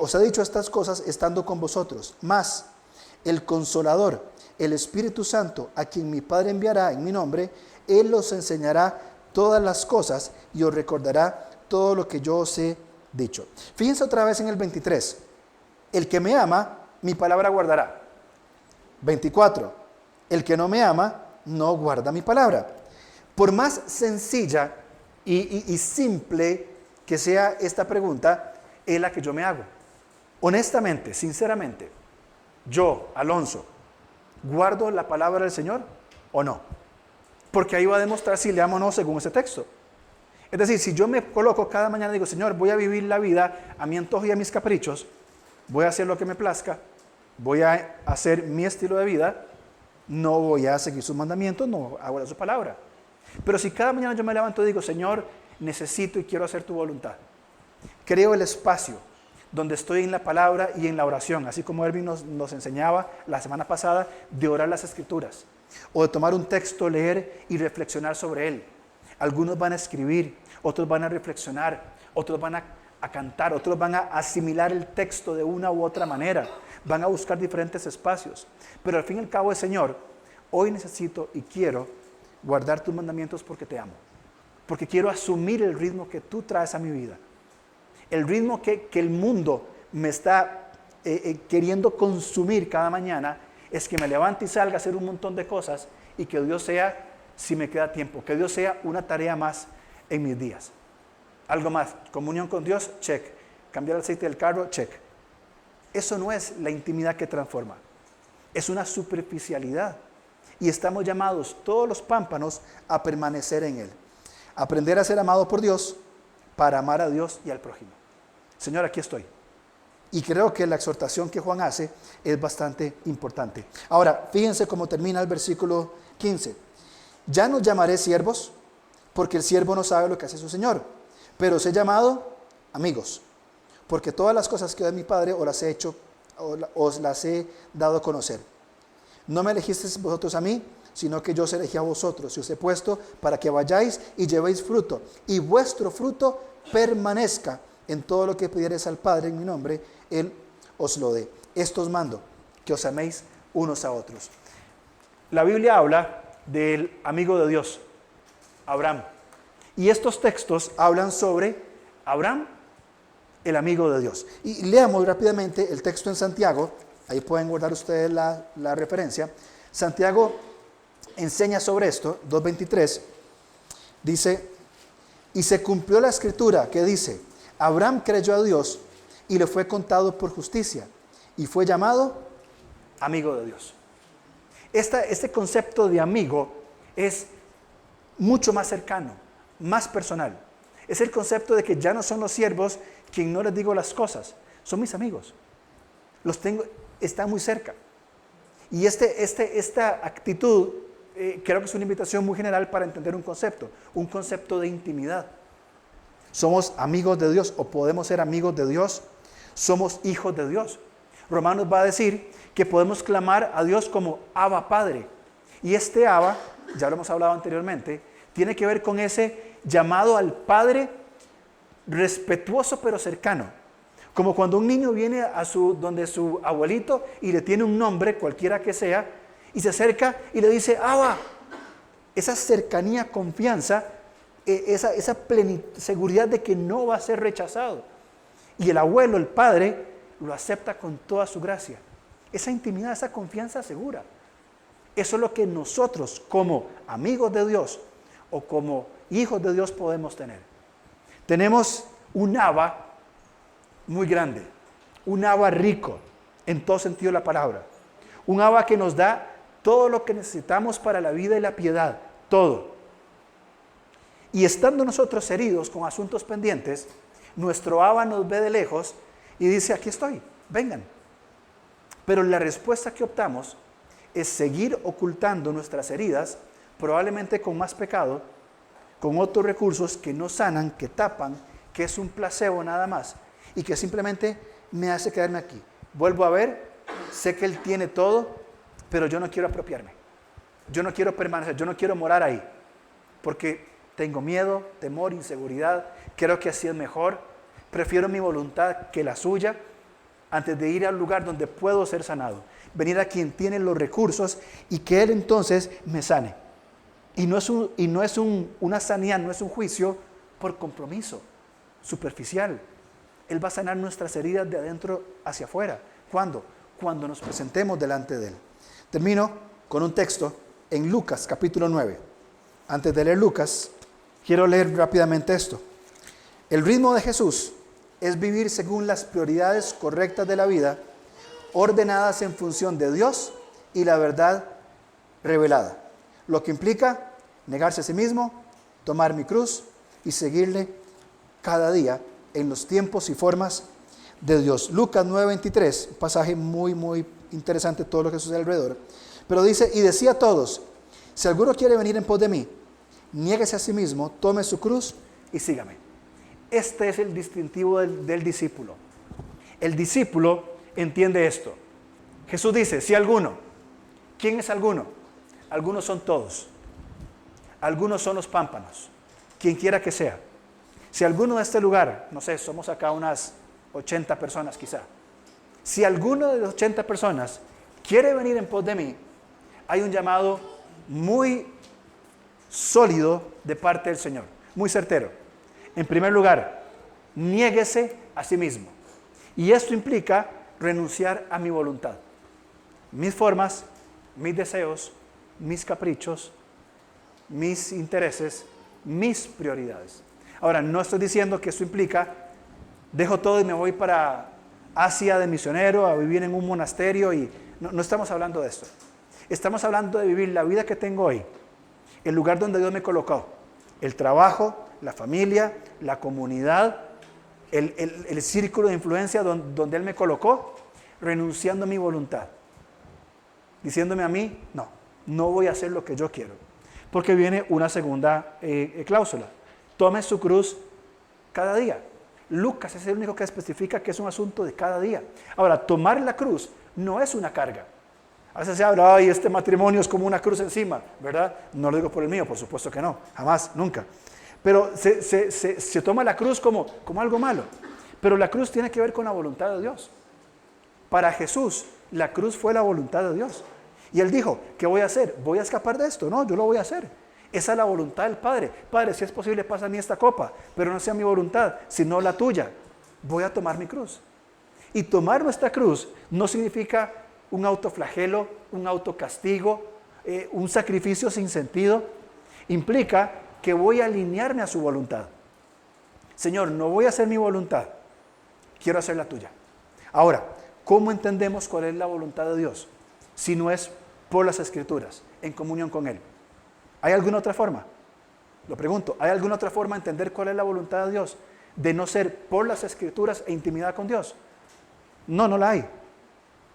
os he dicho estas cosas estando con vosotros. Mas el Consolador, el Espíritu Santo, a quien mi Padre enviará en mi nombre, Él os enseñará todas las cosas y os recordará todo lo que yo os he dicho. Fíjense otra vez en el 23. El que me ama, mi palabra guardará. 24. El que no me ama, no guarda mi palabra. Por más sencilla y simple que sea esta pregunta, es la que yo me hago. Honestamente, sinceramente, yo, Alonso, ¿guardo la palabra del Señor o no? Porque ahí va a demostrar si le amo o no según ese texto. Es decir, si yo me coloco cada mañana y digo, Señor, voy a vivir la vida a mi antojo y a mis caprichos, voy a hacer lo que me plazca, voy a hacer mi estilo de vida, no voy a seguir sus mandamientos, no hago de su palabra. Pero si cada mañana yo me levanto y digo, Señor, necesito y quiero hacer tu voluntad, creo el espacio donde estoy en la palabra y en la oración, así como Erwin nos enseñaba la semana pasada de orar las Escrituras, o de tomar un texto, leer y reflexionar sobre él. Algunos van a escribir, otros van a reflexionar, otros van a cantar, otros van a asimilar el texto de una u otra manera, van a buscar diferentes espacios. Pero al fin y al cabo, Señor, hoy necesito y quiero guardar tus mandamientos porque te amo. Porque quiero asumir el ritmo que tú traes a mi vida. El ritmo que el mundo me está queriendo consumir cada mañana es que me levante y salga a hacer un montón de cosas y que Dios sea, si me queda tiempo, que Dios sea una tarea más en mis días. Algo más, comunión con Dios, check. Cambiar el aceite del carro, check. Eso no es la intimidad que transforma. Es una superficialidad. Y estamos llamados, todos los pámpanos, a permanecer en Él. Aprender a ser amado por Dios para amar a Dios y al prójimo. Señor, aquí estoy. Y creo que la exhortación que Juan hace es bastante importante. Ahora, fíjense cómo termina el versículo 15. Ya no llamaré siervos, porque el siervo no sabe lo que hace su Señor. Pero os he llamado amigos, porque todas las cosas que doy mi Padre os las he hecho, os las he dado a conocer. No me elegisteis vosotros a mí, sino que yo os elegí a vosotros y os he puesto para que vayáis y llevéis fruto, y vuestro fruto permanezca. En todo lo que pidiereis al Padre en mi nombre, Él os lo dé. Esto os mando, que os améis unos a otros. La Biblia habla del amigo de Dios, Abraham. Y estos textos hablan sobre Abraham, el amigo de Dios. Y leamos rápidamente el texto en Santiago. Ahí pueden guardar ustedes la referencia. Santiago enseña sobre esto, 2:23. Dice, y se cumplió la escritura que dice, Abraham creyó a Dios y le fue contado por justicia y fue llamado amigo de Dios. Este concepto de amigo es mucho más cercano, más personal. Es el concepto de que ya no son los siervos quien no les digo las cosas, son mis amigos. Los tengo, están muy cerca. Y esta actitud creo que es una invitación muy general para entender un concepto de intimidad. Somos amigos de Dios o podemos ser amigos de Dios. Somos hijos de Dios. Romanos va a decir que podemos clamar a Dios como Abba Padre. Y este Abba, ya lo hemos hablado anteriormente, tiene que ver con ese llamado al Padre respetuoso pero cercano. Como cuando un niño viene donde su abuelito y le tiene un nombre, cualquiera que sea, y se acerca y le dice, Abba. Esa cercanía, confianza, esa seguridad de que no va a ser rechazado. Y el abuelo, el padre, lo acepta con toda su gracia. Esa intimidad, esa confianza segura. Eso es lo que nosotros como amigos de Dios o como hijos de Dios podemos tener. Tenemos un Abba muy grande, un Abba rico en todo sentido de la palabra. Un Abba que nos da todo lo que necesitamos para la vida y la piedad, todo. Y estando nosotros heridos con asuntos pendientes, nuestro Abba nos ve de lejos y dice, aquí estoy, vengan. Pero la respuesta que optamos es seguir ocultando nuestras heridas, probablemente con más pecado, con otros recursos que no sanan, que tapan, que es un placebo nada más, y que simplemente me hace quedarme aquí. Vuelvo a ver, sé que Él tiene todo, pero yo no quiero apropiarme. Yo no quiero permanecer, yo no quiero morar ahí, porque tengo miedo, temor, inseguridad, creo que así es mejor, prefiero mi voluntad que la suya, antes de ir al lugar donde puedo ser sanado, venir a quien tiene los recursos y que Él entonces me sane. Y no es una sanidad, no es un juicio por compromiso superficial. Él va a sanar nuestras heridas de adentro hacia afuera. ¿Cuándo? Cuando nos presentemos delante de Él. Termino con un texto en Lucas capítulo 9. Antes de leer Lucas, quiero leer rápidamente esto. El ritmo de Jesús es vivir según las prioridades correctas de la vida, ordenadas en función de Dios y la verdad revelada. Lo que implica negarse a sí mismo, tomar mi cruz y seguirle cada día en los tiempos y formas de Dios. Lucas 9:23, un pasaje muy, muy interesante, todo lo que sucede alrededor. Pero dice, y decía a todos, si alguno quiere venir en pos de mí, niéguese a sí mismo, tome su cruz y sígame. Este es el distintivo del discípulo. El discípulo entiende esto. Jesús dice, si alguno, ¿quién es alguno? Algunos son todos. Algunos son los pámpanos, quien quiera que sea. Si alguno de este lugar, no sé, somos acá unas 80 personas quizá. Si alguno de las 80 personas quiere venir en pos de mí, hay un llamado muy sólido de parte del Señor, muy certero. En primer lugar, niéguese a sí mismo. Y esto implica renunciar a mi voluntad, mis formas, mis deseos, mis caprichos, mis intereses, mis prioridades. Ahora, no estoy diciendo que esto implica, dejo todo y me voy para Asia de misionero a vivir en un monasterio y no estamos hablando de esto. Estamos hablando de vivir la vida que tengo hoy, el lugar donde Dios me colocó, el trabajo, la familia, la comunidad, el círculo de influencia donde Él me colocó, renunciando a mi voluntad, diciéndome a mí, no voy a hacer lo que yo quiero, porque viene una segunda cláusula, tome su cruz cada día. Lucas es el único que especifica que es un asunto de cada día. Ahora, tomar la cruz no es una carga. A veces se habla, ay, este matrimonio es como una cruz encima, ¿verdad? No lo digo por el mío, por supuesto que no, jamás, nunca. Pero se toma la cruz como algo malo. Pero la cruz tiene que ver con la voluntad de Dios. Para Jesús, la cruz fue la voluntad de Dios. Y Él dijo, ¿qué voy a hacer? ¿Voy a escapar de esto? No, yo lo voy a hacer. Esa es la voluntad del Padre. Padre, si es posible, pasa a mí esta copa, pero no sea mi voluntad, sino la tuya. Voy a tomar mi cruz. Y tomar nuestra cruz no significa un autoflagelo, un autocastigo, un sacrificio sin sentido. Implica que voy a alinearme a su voluntad. Señor, no voy a hacer mi voluntad, quiero hacer la tuya. Ahora, ¿cómo entendemos cuál es la voluntad de Dios? Si no es por las Escrituras, en comunión con Él. ¿Hay alguna otra forma? Lo pregunto, ¿hay alguna otra forma de entender cuál es la voluntad de Dios? De no ser por las Escrituras e intimidad con Dios. No la hay.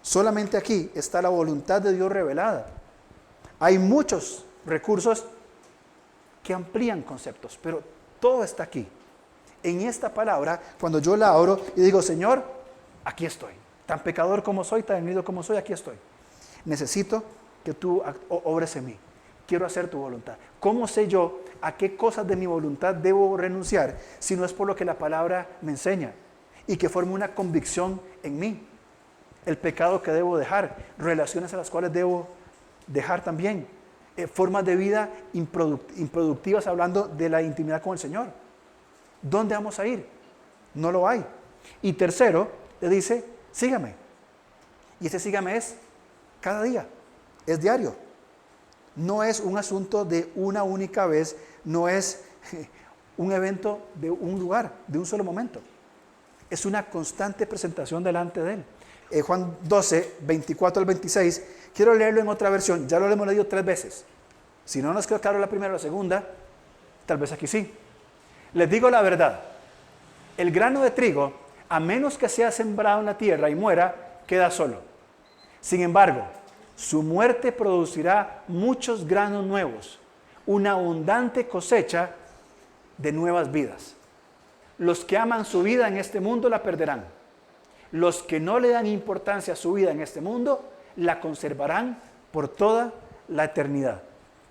Solamente aquí está la voluntad de Dios revelada. Hay muchos recursos que amplían conceptos, pero todo está aquí. En esta palabra, cuando yo la oro y digo, Señor, aquí estoy. Tan pecador como soy, tan herido como soy, aquí estoy. Necesito que tú obres en mí. Quiero hacer tu voluntad. ¿Cómo sé yo a qué cosas de mi voluntad debo renunciar si no es por lo que la palabra me enseña y que forme una convicción en mí? El pecado que debo dejar, relaciones a las cuales debo dejar también, formas de vida improductivas hablando de la intimidad con el Señor. ¿Dónde vamos a ir? No lo hay. Y tercero, le dice, sígame. Y ese sígame es cada día, es diario. No es un asunto de una única vez, no es un evento de un lugar, de un solo momento. Es una constante presentación delante de Él. Juan 12, 24 al 26, quiero leerlo en otra versión, ya lo hemos leído 3 veces. Si no nos quedó claro la primera o la segunda, tal vez aquí sí. Les digo la verdad, el grano de trigo, a menos que sea sembrado en la tierra y muera, queda solo. Sin embargo, su muerte producirá muchos granos nuevos, una abundante cosecha de nuevas vidas. Los que aman su vida en este mundo la perderán. Los que no le dan importancia a su vida en este mundo, la conservarán por toda la eternidad.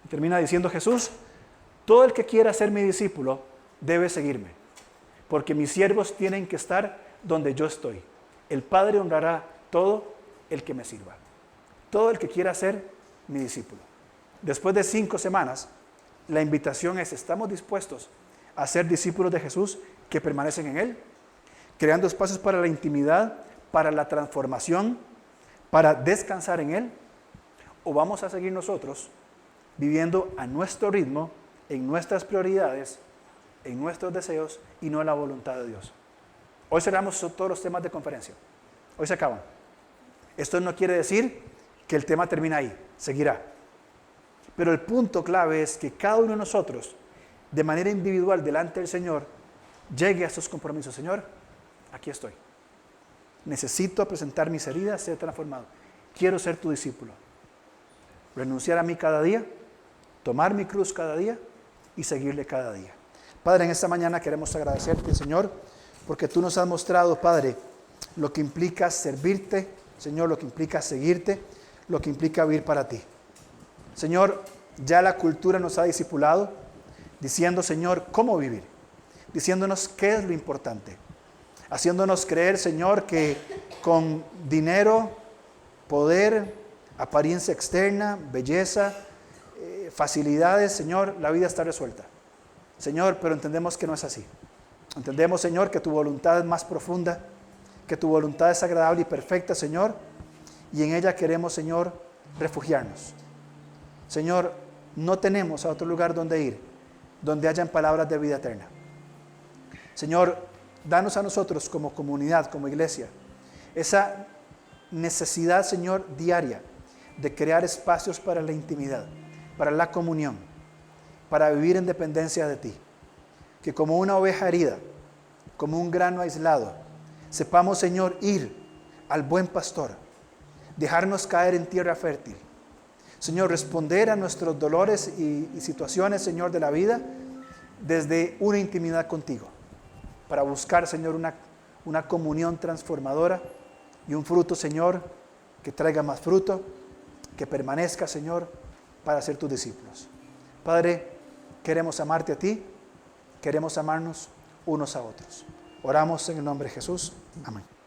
Termina diciendo Jesús, todo el que quiera ser mi discípulo debe seguirme, porque mis siervos tienen que estar donde yo estoy. El Padre honrará todo el que me sirva. Todo el que quiera ser mi discípulo. Después de 5 semanas, la invitación es, ¿estamos dispuestos a ser discípulos de Jesús que permanecen en Él? Creando espacios para la intimidad, para la transformación, para descansar en Él. ¿O vamos a seguir nosotros viviendo a nuestro ritmo, en nuestras prioridades, en nuestros deseos y no en la voluntad de Dios? Hoy cerramos todos los temas de conferencia. Hoy se acaban. Esto no quiere decir que el tema termina ahí, seguirá. Pero el punto clave es que cada uno de nosotros, de manera individual delante del Señor, llegue a estos compromisos. Señor, aquí estoy. Necesito presentar mis heridas, ser transformado. Quiero ser tu discípulo. Renunciar a mí cada día, tomar mi cruz cada día y seguirle cada día. Padre, en esta mañana queremos agradecerte, Señor, porque tú nos has mostrado, Padre, lo que implica servirte, Señor, lo que implica seguirte, lo que implica vivir para ti. Señor, ya la cultura nos ha discipulado, diciendo, Señor, cómo vivir, diciéndonos qué es lo importante. haciéndonos creer, Señor, que con dinero, poder, apariencia externa, belleza, facilidades, Señor, la vida está resuelta. Señor, pero entendemos que no es así. Entendemos, Señor, que tu voluntad es más profunda, que tu voluntad es agradable y perfecta, Señor, y en ella queremos, Señor, refugiarnos. Señor, no tenemos a otro lugar donde ir, donde hayan palabras de vida eterna. Señor, danos a nosotros como comunidad, como iglesia, esa necesidad, Señor, diaria de crear espacios para la intimidad, para la comunión, para vivir en dependencia de ti. Que como una oveja herida, como un grano aislado, sepamos, Señor, ir al buen pastor, dejarnos caer en tierra fértil. Señor, responder a nuestros dolores y situaciones, Señor, de la vida desde una intimidad contigo, para buscar, Señor, una comunión transformadora y un fruto, Señor, que traiga más fruto, que permanezca, Señor, para ser tus discípulos. Padre, queremos amarte a ti, queremos amarnos unos a otros. Oramos en el nombre de Jesús. Amén.